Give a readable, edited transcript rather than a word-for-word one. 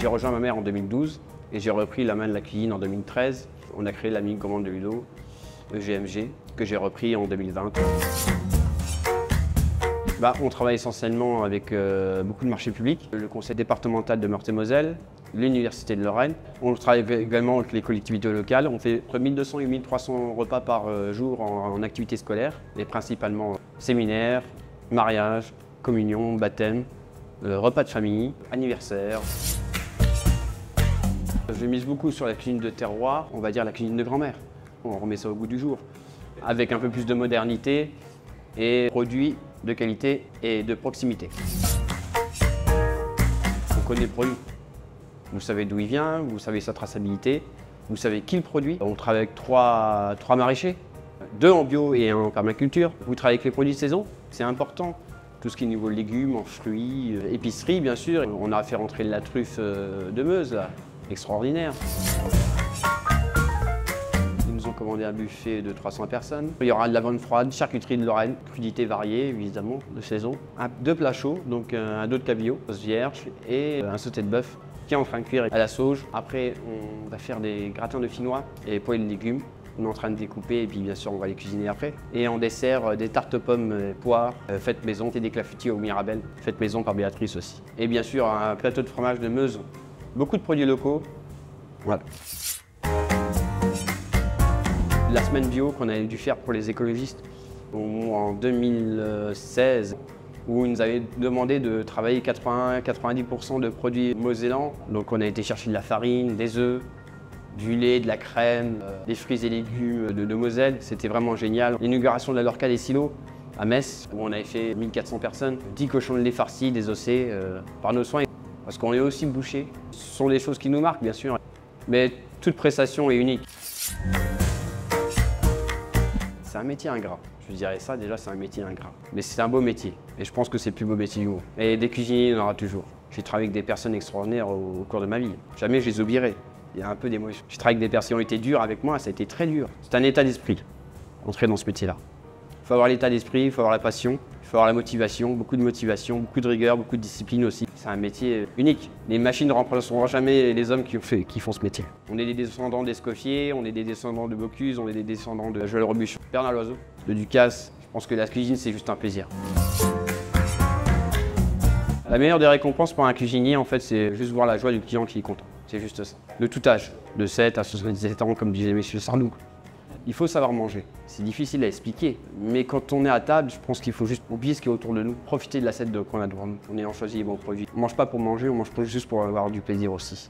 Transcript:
J'ai rejoint ma mère en 2012 et j'ai repris la main de la cuisine en 2013. On a créé la mini-commande de Ludo, EGMG, que j'ai repris en 2020. On travaille essentiellement avec beaucoup de marchés publics, le conseil départemental de Meurthe-et-Moselle, l'université de Lorraine. On travaille également avec les collectivités locales. On fait entre 1200 et 1300 repas par jour en activité scolaire, et principalement séminaires, mariages, communion, baptême, repas de famille, anniversaire. Je mise beaucoup sur la cuisine de terroir, on va dire la cuisine de grand-mère. On remet ça au goût du jour, avec un peu plus de modernité et produits de qualité et de proximité. On connaît le produit. Vous savez d'où il vient, vous savez sa traçabilité, vous savez qui le produit. On travaille avec trois maraîchers, 2 en bio et 1 en permaculture. Vous travaillez avec les produits de saison, c'est important. Tout ce qui est niveau légumes, en fruits, épicerie bien sûr. On a fait rentrer la truffe de Meuse, là. Extraordinaire. Ils nous ont commandé un buffet de 300 personnes. Il y aura de la viande froide, charcuterie de Lorraine, crudités variées évidemment, de saison. 2 plats chauds, donc un dos de cabillaud, sauce vierge et un sauté de bœuf qui est en train de cuire à la sauge. Après, on va faire des gratins de finois et poêlés de légumes. On est en train de découper et puis bien sûr on va les cuisiner après. Et en dessert, des tartes aux pommes et poires faites maison et des clafoutis au mirabelle faites maison par Béatrice aussi. Et bien sûr un plateau de fromage de Meuse. Beaucoup de produits locaux. Voilà. La semaine bio qu'on avait dû faire pour les écologistes en 2016, où ils nous avaient demandé de travailler 80-90% de produits mosellans. Donc on a été chercher de la farine, des œufs, du lait, de la crème, des fruits et légumes de Moselle. C'était vraiment génial. L'inauguration de la Lorca des silos à Metz, où on avait fait 1400 personnes, 10 cochons de lait farcis, désossés par nos soins. Parce qu'on est aussi boucher. Ce sont des choses qui nous marquent, bien sûr. Mais toute prestation est unique. C'est un métier ingrat. Je dirais ça, déjà, c'est un métier ingrat. Mais c'est un beau métier. Et je pense que c'est le plus beau métier du monde. Et des cuisiniers, il y en aura toujours. J'ai travaillé avec des personnes extraordinaires au cours de ma vie. Jamais je les oublierai. Il y a un peu d'émotion. J'ai travaillé avec des personnes qui ont été dures avec moi, ça a été très dur. C'est un état d'esprit, entrer dans ce métier-là. Il faut avoir l'état d'esprit, il faut avoir la passion, il faut avoir la motivation, beaucoup de rigueur, beaucoup de discipline aussi. C'est un métier unique. Les machines ne remplaceront jamais les hommes qui font ce métier. On est des descendants d'Escoffier, on est des descendants de Bocuse, on est des descendants de Joël Robuchon, Bernard Loiseau, de Ducasse. Je pense que la cuisine, c'est juste un plaisir. La meilleure des récompenses pour un cuisinier, en fait, c'est juste voir la joie du client qui est content. C'est juste ça. De tout âge, de 7 à 77 ans, comme disait M. Sardou. Il faut savoir manger. C'est difficile à expliquer, mais quand on est à table, je pense qu'il faut juste oublier ce qui est autour de nous, profiter de l'assiette qu'on a devant nous, en ayant choisi les bons produits. On ne mange pas pour manger, on mange juste pour avoir du plaisir aussi.